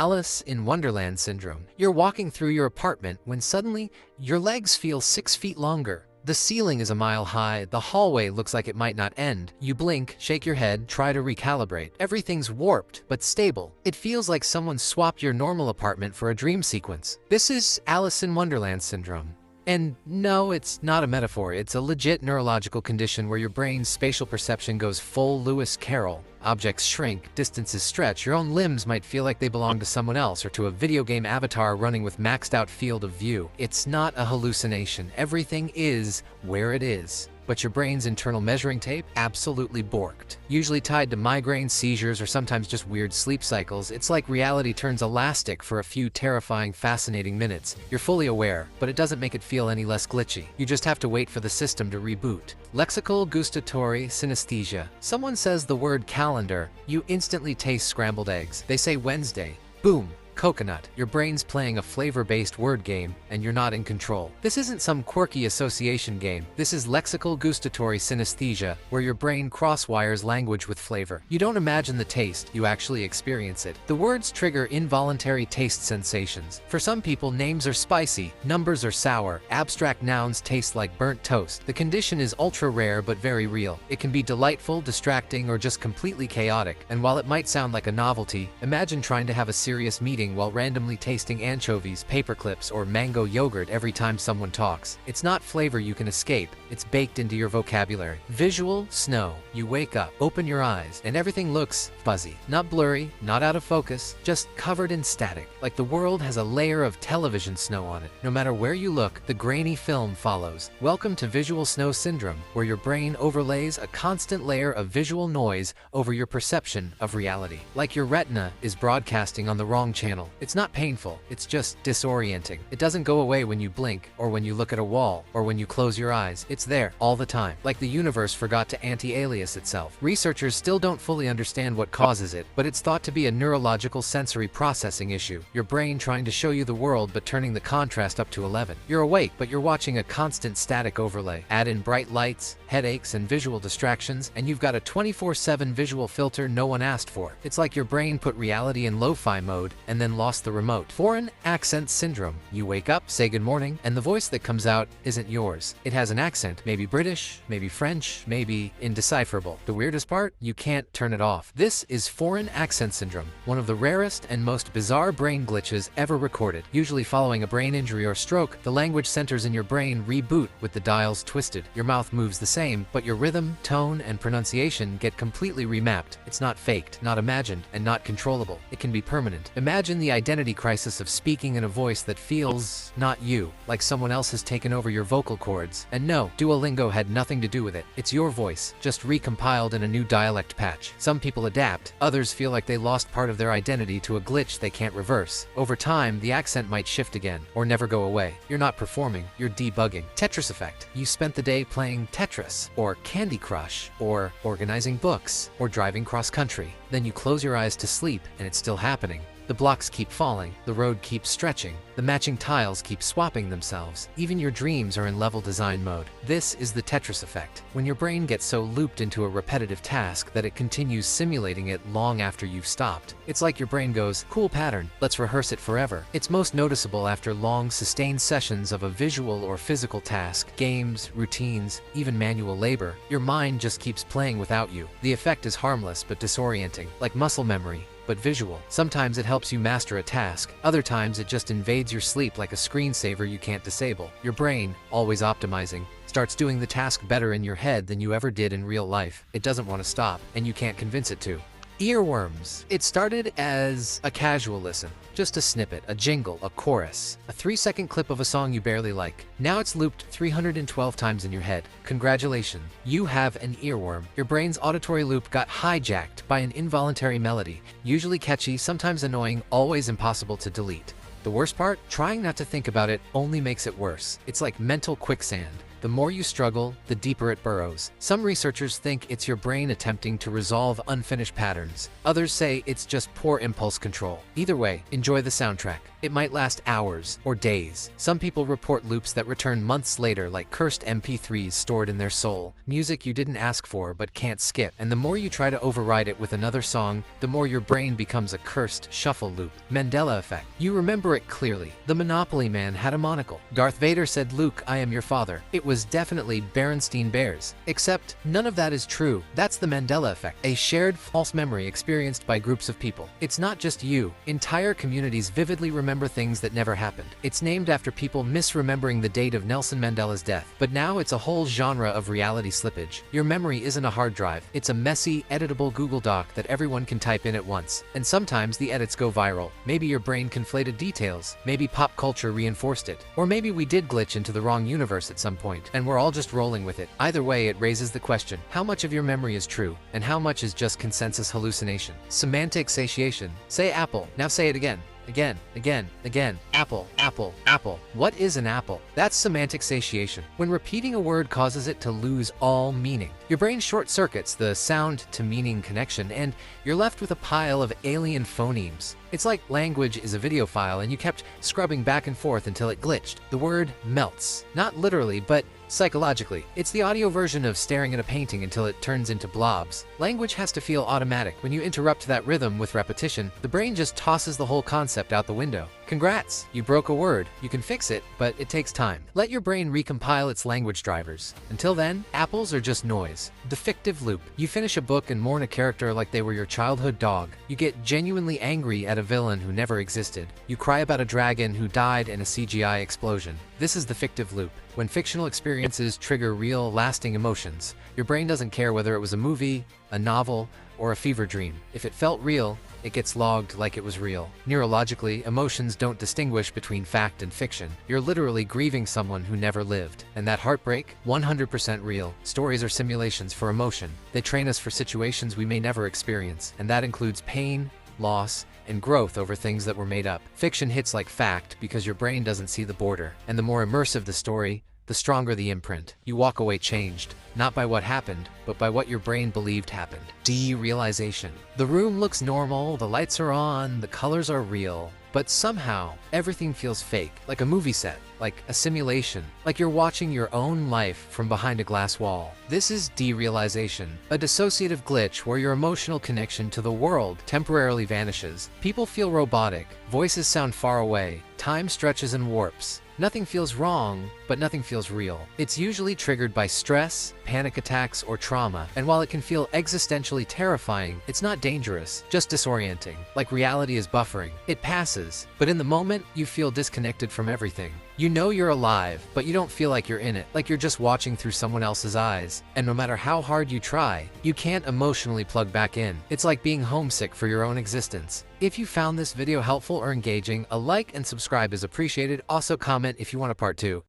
Alice in Wonderland Syndrome. You're walking through your apartment when suddenly your legs feel 6 feet longer. The ceiling is a mile high, the hallway looks like it might not end. You blink, shake your head, try to recalibrate. Everything's warped, but stable. It feels like someone swapped your normal apartment for a dream sequence. This is Alice in Wonderland Syndrome. And no, it's not a metaphor, it's a legit neurological condition where your brain's spatial perception goes full Lewis Carroll. Objects shrink, distances stretch, your own limbs might feel like they belong to someone else or to a video game avatar running with maxed out field of view. It's not a hallucination, everything is where it is. But your brain's internal measuring tape, absolutely borked. Usually tied to migraines, seizures, or sometimes just weird sleep cycles, it's like reality turns elastic for a few terrifying, fascinating minutes. You're fully aware, but it doesn't make it feel any less glitchy. You just have to wait for the system to reboot. Lexical Gustatory Synesthesia. Someone says the word calendar, you instantly taste scrambled eggs. They say Wednesday, boom. Coconut. Your brain's playing a flavor-based word game, and you're not in control. This isn't some quirky association game. This is lexical gustatory synesthesia, where your brain crosswires language with flavor. You don't imagine the taste, you actually experience it. The words trigger involuntary taste sensations. For some people, names are spicy, numbers are sour, abstract nouns taste like burnt toast. The condition is ultra-rare but very real. It can be delightful, distracting, or just completely chaotic. And while it might sound like a novelty, imagine trying to have a serious meeting while randomly tasting anchovies, paperclips, or mango yogurt every time someone talks. It's not flavor you can escape, it's baked into your vocabulary. Visual snow. You wake up, open your eyes, and everything looks fuzzy. Not blurry, not out of focus, just covered in static, like the world has a layer of television snow on it. No matter where you look, the grainy film follows. Welcome to visual snow syndrome, where your brain overlays a constant layer of visual noise over your perception of reality. Like your retina is broadcasting on the wrong channel. It's not painful, it's just disorienting. It doesn't go away when you blink, or when you look at a wall, or when you close your eyes. It's there, all the time. Like the universe forgot to anti-alias itself. Researchers still don't fully understand what causes it, but it's thought to be a neurological sensory processing issue. Your brain trying to show you the world but turning the contrast up to 11. You're awake, but you're watching a constant static overlay. Add in bright lights, headaches, and visual distractions, and you've got a 24/7 visual filter no one asked for. It's like your brain put reality in lo-fi mode, and then lost the remote. Foreign accent syndrome. You wake up, say good morning, and the voice that comes out isn't yours. It has an accent, maybe British, maybe French, maybe indecipherable. The weirdest part? You can't turn it off. This is foreign accent syndrome, one of the rarest and most bizarre brain glitches ever recorded. Usually following a brain injury or stroke, the language centers in your brain reboot with the dials twisted. Your mouth moves the same, but your rhythm, tone, and pronunciation get completely remapped. It's not faked, not imagined, and not controllable. It can be permanent. Imagine the identity crisis of speaking in a voice that feels not you, like someone else has taken over your vocal cords. And no, Duolingo had nothing to do with it. It's your voice, just recompiled in a new dialect patch. Some people adapt, others feel like they lost part of their identity to a glitch they can't reverse. Over time, the accent might shift again, or never go away. You're not performing, you're debugging. Tetris Effect. You spent the day playing Tetris, or Candy Crush, or organizing books, or driving cross-country. Then you close your eyes to sleep, and it's still happening. The blocks keep falling, the road keeps stretching, the matching tiles keep swapping themselves. Even your dreams are in level design mode. This is the Tetris effect, when your brain gets so looped into a repetitive task that it continues simulating it long after you've stopped. It's like your brain goes, cool pattern, let's rehearse it forever. It's most noticeable after long, sustained sessions of a visual or physical task, games, routines, even manual labor. Your mind just keeps playing without you. The effect is harmless but disorienting, like muscle memory, but visual. Sometimes it helps you master a task, other times it just invades your sleep like a screensaver you can't disable. Your brain, always optimizing, starts doing the task better in your head than you ever did in real life. It doesn't want to stop, and you can't convince it to. Earworms. It started as a casual listen, just a snippet, a jingle, a chorus, a 3-second clip of a song you barely like. Now it's looped 312 times in your head. Congratulations, you have an earworm. Your brain's auditory loop got hijacked by an involuntary melody, usually catchy, sometimes annoying, always impossible to delete. The worst part? Trying not to think about it only makes it worse. It's like mental quicksand. The more you struggle, the deeper it burrows. Some researchers think it's your brain attempting to resolve unfinished patterns. Others say it's just poor impulse control. Either way, enjoy the soundtrack. It might last hours or days. Some people report loops that return months later, like cursed MP3s stored in their soul. Music you didn't ask for but can't skip. And the more you try to override it with another song, the more your brain becomes a cursed shuffle loop. Mandela Effect. You remember it clearly. The Monopoly man had a monocle. Darth Vader said, "Luke, I am your father." It was definitely Berenstain Bears. Except none of that is true. That's the Mandela Effect, a shared false memory experienced by groups of people. It's not just you. Entire communities vividly remember things that never happened. It's named after people misremembering the date of Nelson Mandela's death. But now it's a whole genre of reality slippage. Your memory isn't a hard drive. It's a messy, editable Google Doc that everyone can type in at once. And sometimes the edits go viral. Maybe your brain conflated details. Maybe pop culture reinforced it. Or maybe we did glitch into the wrong universe at some point, and we're all just rolling with it. Either way, it raises the question, how much of your memory is true, and how much is just consensus hallucination? Semantic satiation. Say apple. Now say it again. Again, again, again. Apple, apple, apple. What is an apple? That's semantic satiation. When repeating a word causes it to lose all meaning. Your brain short-circuits the sound-to-meaning connection, and you're left with a pile of alien phonemes. It's like language is a video file and you kept scrubbing back and forth until it glitched. The word melts. Not literally, but psychologically. It's the audio version of staring at a painting until it turns into blobs. Language has to feel automatic. When you interrupt that rhythm with repetition, the brain just tosses the whole concept out the window. Congrats, you broke a word. You can fix it, but it takes time. Let your brain recompile its language drivers. Until then, apples are just noise. The fictive loop. You finish a book and mourn a character like they were your childhood dog. You get genuinely angry at a villain who never existed. You cry about a dragon who died in a CGI explosion. This is the fictive loop. When fictional experiences trigger real, lasting emotions, your brain doesn't care whether it was a movie, a novel, or a fever dream. If it felt real, it gets logged like it was real. Neurologically, emotions don't distinguish between fact and fiction. You're literally grieving someone who never lived. And that heartbreak? 100% real. Stories are simulations for emotion. They train us for situations we may never experience. And that includes pain, loss, and growth over things that were made up. Fiction hits like fact because your brain doesn't see the border. And the more immersive the story, the stronger the imprint. You walk away changed, not by what happened, but by what your brain believed happened. Derealization. The room looks normal, the lights are on, the colors are real, but somehow everything feels fake, like a movie set, like a simulation, like you're watching your own life from behind a glass wall. This is derealization, a dissociative glitch where your emotional connection to the world temporarily vanishes. People feel robotic, voices sound far away, time stretches and warps. Nothing feels wrong, but nothing feels real. It's usually triggered by stress, panic attacks, or trauma, and while it can feel existentially terrifying, it's not dangerous, just disorienting. Like reality is buffering. It passes, but in the moment, you feel disconnected from everything. You know you're alive, but you don't feel like you're in it, like you're just watching through someone else's eyes. And no matter how hard you try, you can't emotionally plug back in. It's like being homesick for your own existence. If you found this video helpful or engaging, a like and subscribe is appreciated. Also comment if you want a part 2.